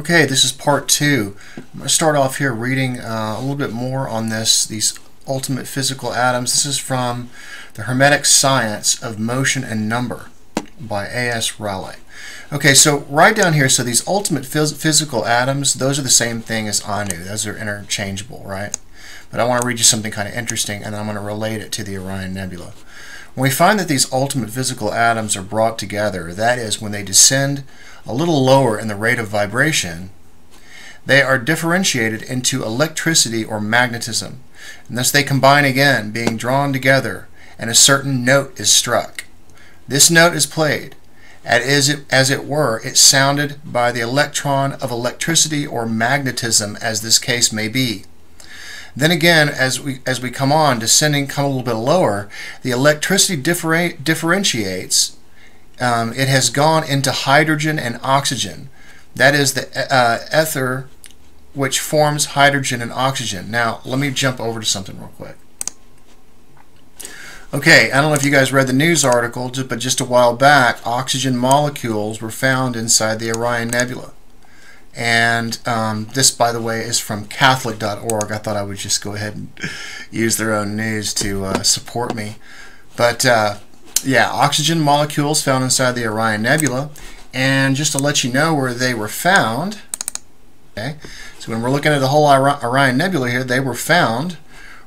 Okay, this is part 2. I'm going to start off here reading a little bit more on these ultimate physical atoms. This is from The Hermetic Science of Motion and Number by A.S. Raleigh. Okay, so right down here, so these ultimate physical atoms, those are the same thing as Anu. Those are interchangeable, right? But I want to read you something kind of interesting, and then I'm going to relate it to the Orion Nebula. When we find that these ultimate physical atoms are brought together, that is, when they descend a little lower in the rate of vibration, they are differentiated into electricity or magnetism, and thus they combine again, being drawn together, and a certain note is struck. This note is played, as it were, it sounded by the electron of electricity or magnetism, as this case may be. Then again, as we come on, come a little bit lower, the electricity differentiates. It has gone into hydrogen and oxygen. That is the ether which forms hydrogen and oxygen. Now, let me jump over to something real quick. Okay, I don't know if you guys read the news article, but just a while back, oxygen molecules were found inside the Orion Nebula. And this, by the way, is from Catholic.org. I thought I would just go ahead and use their own news to support me. But yeah, oxygen molecules found inside the Orion Nebula. And just to let you know where they were found, okay, so when we're looking at the whole Orion Nebula here, they were found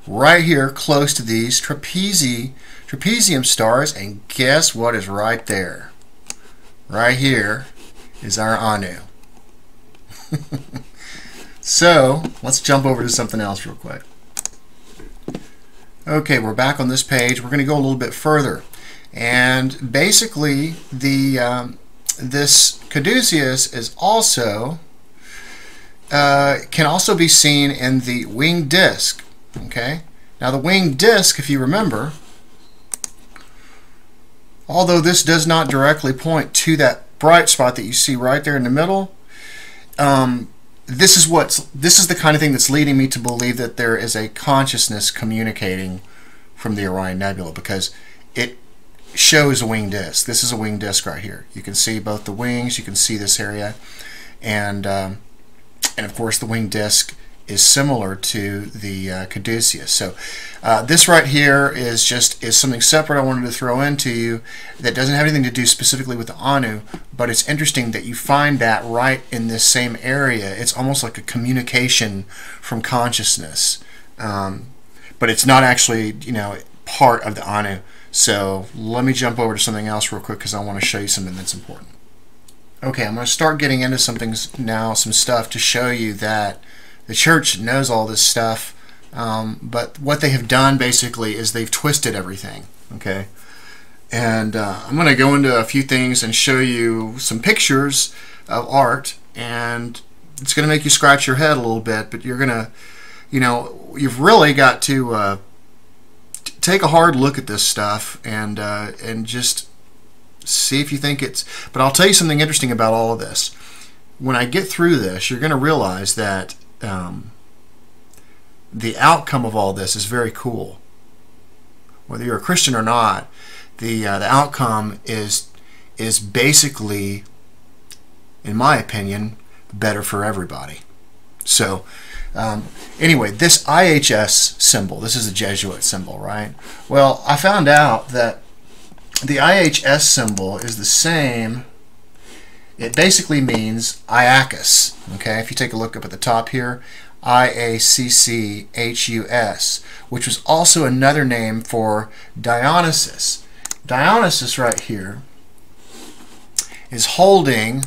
right here close to these trapezium stars. And guess what is right there? Right here is our Anu. So let's jump over to something else real quick. Okay, we're back on this page. We're going to go a little bit further, and basically this caduceus is also can also be seen in the winged disk. Okay, now the winged disk, if you remember, although this does not directly point to that bright spot that you see right there in the middle, this is the kind of thing that's leading me to believe that there is a consciousness communicating from the Orion Nebula, because it shows a winged disk. This is a winged disk right here. You can see both the wings, you can see this area, and of course the winged disk is similar to the caduceus. So this right here is something separate I wanted to throw into you that doesn't have anything to do specifically with the Anu, but it's interesting that you find that right in this same area. It's almost like a communication from consciousness, but it's not actually, part of the Anu. So let me jump over to something else real quick, because I want to show you something that's important. Okay, I'm going to start getting into some stuff to show you that the church knows all this stuff, but what they have done basically is they've twisted everything. Okay, and I'm going to go into a few things and show you some pictures of art, and it's going to make you scratch your head a little bit, but you're going to, you've really got to take a hard look at this stuff and just see if you think it's. But I'll tell you something interesting about all of this. When I get through this, you're going to realize that the outcome of all this is very cool. Whether you're a Christian or not, the outcome is basically, in my opinion, better for everybody. So anyway, this IHS symbol, this is a Jesuit symbol, right? Well, I found out that the IHS symbol is the same. It basically means Iacchus. Okay, if you take a look up at the top here, IACCHUS, which was also another name for Dionysus. Dionysus right here is holding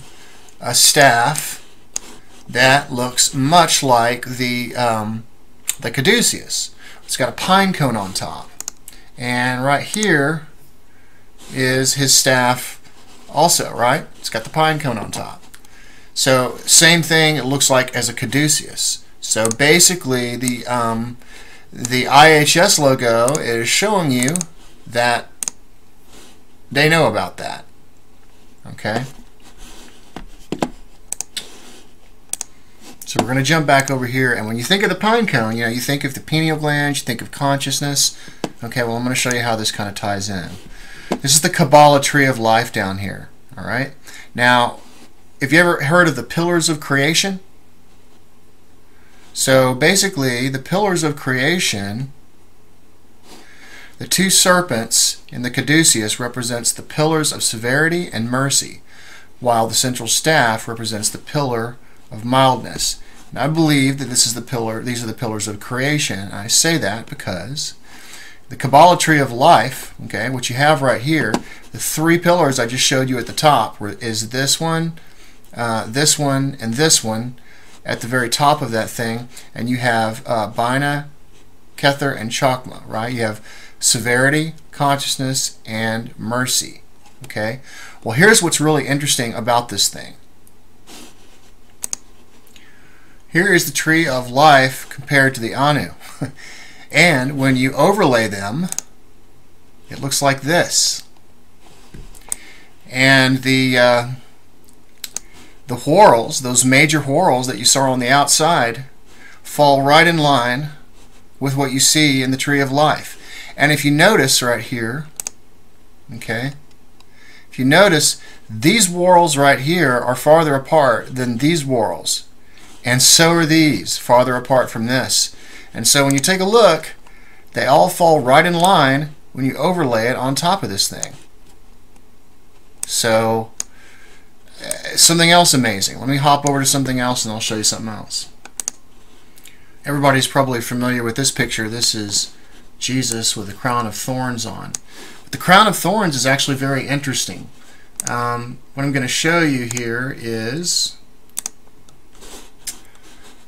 a staff that looks much like the caduceus. It's got a pine cone on top, and right here is his staff also, right? It's got the pine cone on top. So same thing it looks like as a caduceus. So basically the IHS logo is showing you that they know about that. Okay? So we're going to jump back over here, and when you think of the pine cone, you think of the pineal gland, you think of consciousness. Okay, well I'm going to show you how this kind of ties in. This is the Kabbalah tree of life down here. All right. Now, Have you ever heard of the pillars of creation? So basically, the pillars of creation, the two serpents in the caduceus represents the pillars of severity and mercy, while the central staff represents the pillar of mildness. And I believe that these are the pillars of creation. I say that because the Kabbalah tree of life, okay, which you have right here, the three pillars I just showed you at the top is this one, and this one at the very top of that thing, and you have Bina, Kether, and Chokmah, right? You have severity, consciousness, and mercy. Okay? Well, here's what's really interesting about this thing. Here is the tree of life compared to the Anu. And when you overlay them, it looks like this. And the whorls, those major whorls that you saw on the outside, fall right in line with what you see in the tree of life. And if you notice right here, okay, if you notice, these whorls right here are farther apart than these whorls. And so are these, farther apart from this. And so when you take a look, they all fall right in line when you overlay it on top of this thing. So, something else amazing. Let me hop over to something else and I'll show you something else. Everybody's probably familiar with this picture. This is Jesus with a crown of thorns on. But the crown of thorns is actually very interesting. What I'm going to show you here is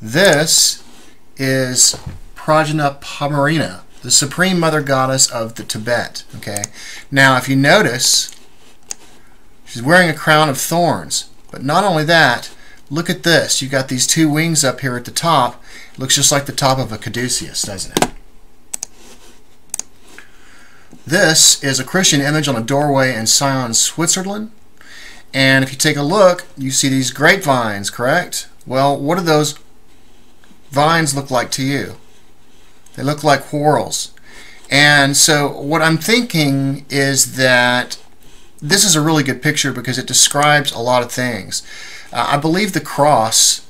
this is Prajna Pamarina, the supreme mother goddess of the Tibet. Okay. Now, if you notice, she's wearing a crown of thorns. But not only that, look at this. You've got these two wings up here at the top. It looks just like the top of a caduceus, doesn't it? This is a Christian image on a doorway in Sion, Switzerland. And if you take a look, you see these grapevines, correct? Well, what do those vines look like to you? They look like whorls. And so what I'm thinking is that this is a really good picture because it describes a lot of things. I believe the cross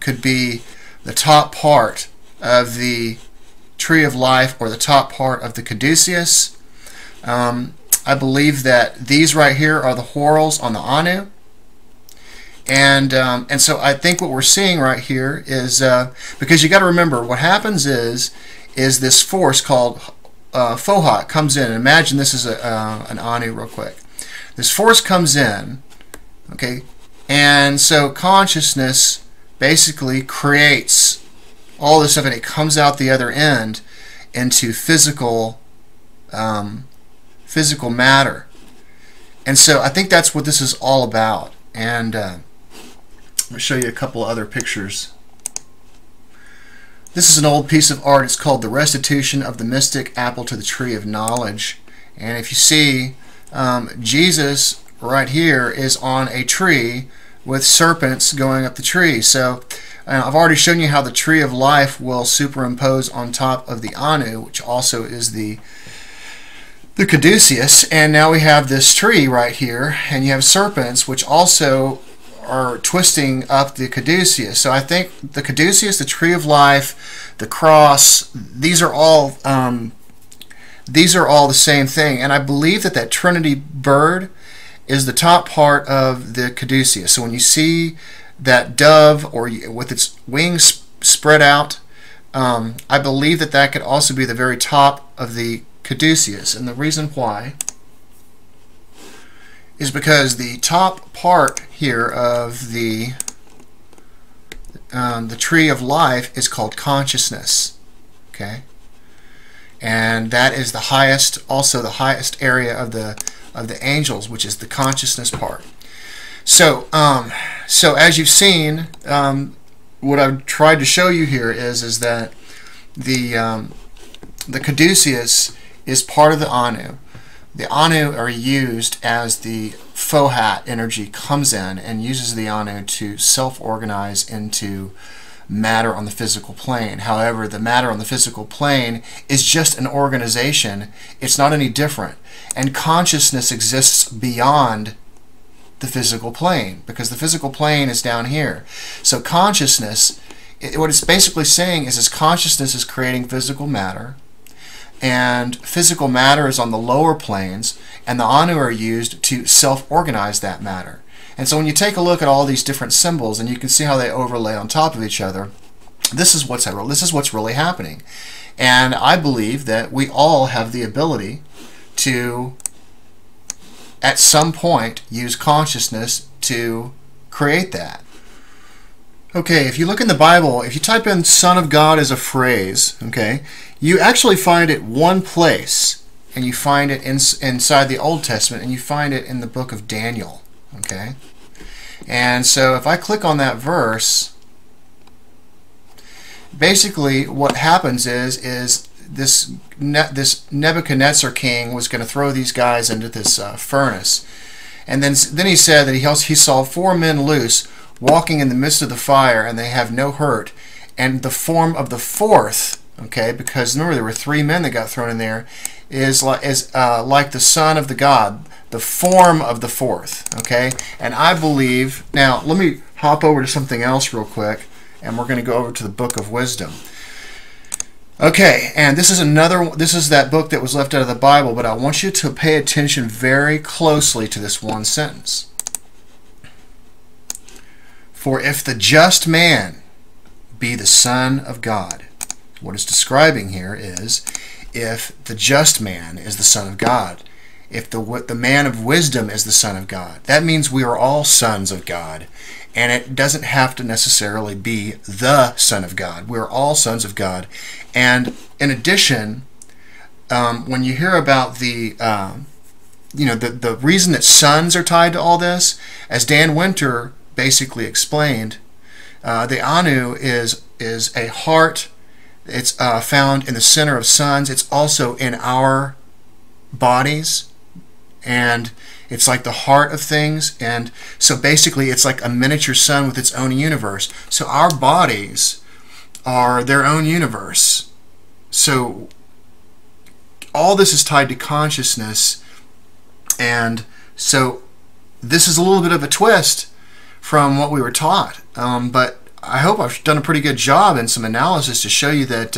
could be the top part of the tree of life or the top part of the caduceus. I believe that these right here are the whorls on the Anu. And so I think what we're seeing right here is, because you got to remember, what happens is this force called Fohat comes in. And imagine this is an Anu real quick. This force comes in, okay, and so consciousness basically creates all this stuff, and it comes out the other end into physical matter. And so I think that's what this is all about. And I'm going to show you a couple other pictures. This is an old piece of art. It's called The Restitution of the Mystic Apple to the Tree of Knowledge. And if you see, Jesus right here is on a tree with serpents going up the tree. So I've already shown you how the tree of life will superimpose on top of the Anu, which also is the caduceus. And now we have this tree right here, and you have serpents which also are twisting up the caduceus. So I think the caduceus, the tree of life, the cross, these are all the same thing. And I believe that that Trinity bird is the top part of the caduceus. So when you see that dove or with its wings spread out, I believe that that could also be the very top of the caduceus. And the reason why is because the top part here of the tree of life is called consciousness. Okay, and that is the highest, also the highest area of the angels, which is the consciousness part. So, so as you've seen, what I've tried to show you here is that the caduceus is part of the Anu. The Anu are used as the Fohat energy comes in and uses the Anu to self-organize into matter on the physical plane. However, the matter on the physical plane is just an organization. It's not any different. And consciousness exists beyond the physical plane, because the physical plane is down here. So consciousness, what it's basically saying is consciousness is creating physical matter, and physical matter is on the lower planes, and the Anu are used to self-organize that matter. And so when you take a look at all these different symbols, and you can see how they overlay on top of each other, this is what's really happening. And I believe that we all have the ability to, at some point, use consciousness to create that. Okay, if you look in the Bible, if you type in Son of God as a phrase, okay, you actually find it one place, and you find it inside the Old Testament, and you find it in the book of Daniel, okay? And so if I click on that verse, basically what happens is this Nebuchadnezzar king was going to throw these guys into this furnace. And then he said that he saw 4 men loose, walking in the midst of the fire, and they have no hurt. And the form of the 4th, okay, because remember there were 3 men that got thrown in there, is like the son of the God, the form of the 4th, okay? And I believe, now let me hop over to something else real quick, and we're going to go over to the Book of Wisdom. Okay, and this is that book that was left out of the Bible, but I want you to pay attention very closely to this one sentence. For if the just man be the son of God, what it's describing here is if the just man is the son of God, if the man of wisdom is the son of God, that means we are all sons of God. And it doesn't have to necessarily be the Son of God. We're all sons of God. And in addition, when you hear about the reason that sons are tied to all this, as Dan Winter basically explained, the Anu is a heart. It's found in the center of suns. It's also in our bodies, and it's like the heart of things. And so basically it's like a miniature sun with its own universe. So our bodies are their own universe. So all this is tied to consciousness. And so this is a little bit of a twist from what we were taught. But I hope I've done a pretty good job in some analysis to show you that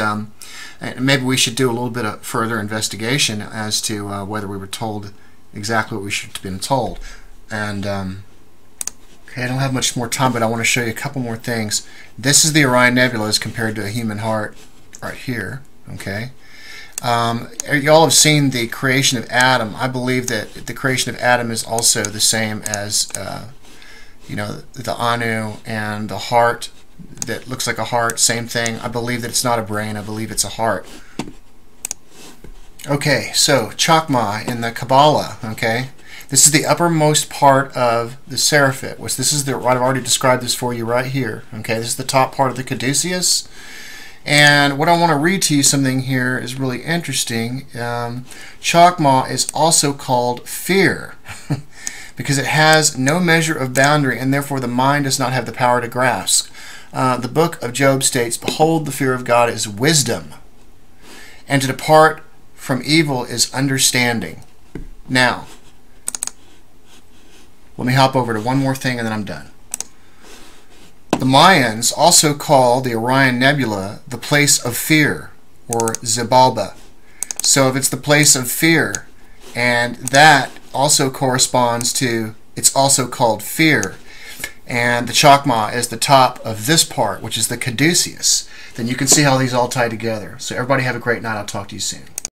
maybe we should do a little bit of further investigation as to whether we were told exactly what we should have been told. And okay, I don't have much more time, but I want to show you a couple more things. This is the Orion Nebula as compared to a human heart right here. Okay, you all have seen the creation of Adam. I believe that the creation of Adam is also the same as the Anu and the heart that looks like a heart. Same thing. I believe that it's not a brain. I believe it's a heart. Okay, so Chakma in the Kabbalah, okay? This is the uppermost part of the Seraphit, which this is I've already described this for you right here, okay? This is the top part of the caduceus. And what I want to read to you something here is really interesting. Chakma is also called fear because it has no measure of boundary, and therefore the mind does not have the power to grasp. The book of Job states, "Behold, the fear of God is wisdom, and to depart from evil is understanding." Now, let me hop over to one more thing and then I'm done. The Mayans also call the Orion Nebula the place of fear, or Xibalba. So if it's the place of fear, and that also corresponds to, it's also called fear, and the Chakma is the top of this part, which is the caduceus, then you can see how these all tie together. So everybody have a great night. I'll talk to you soon.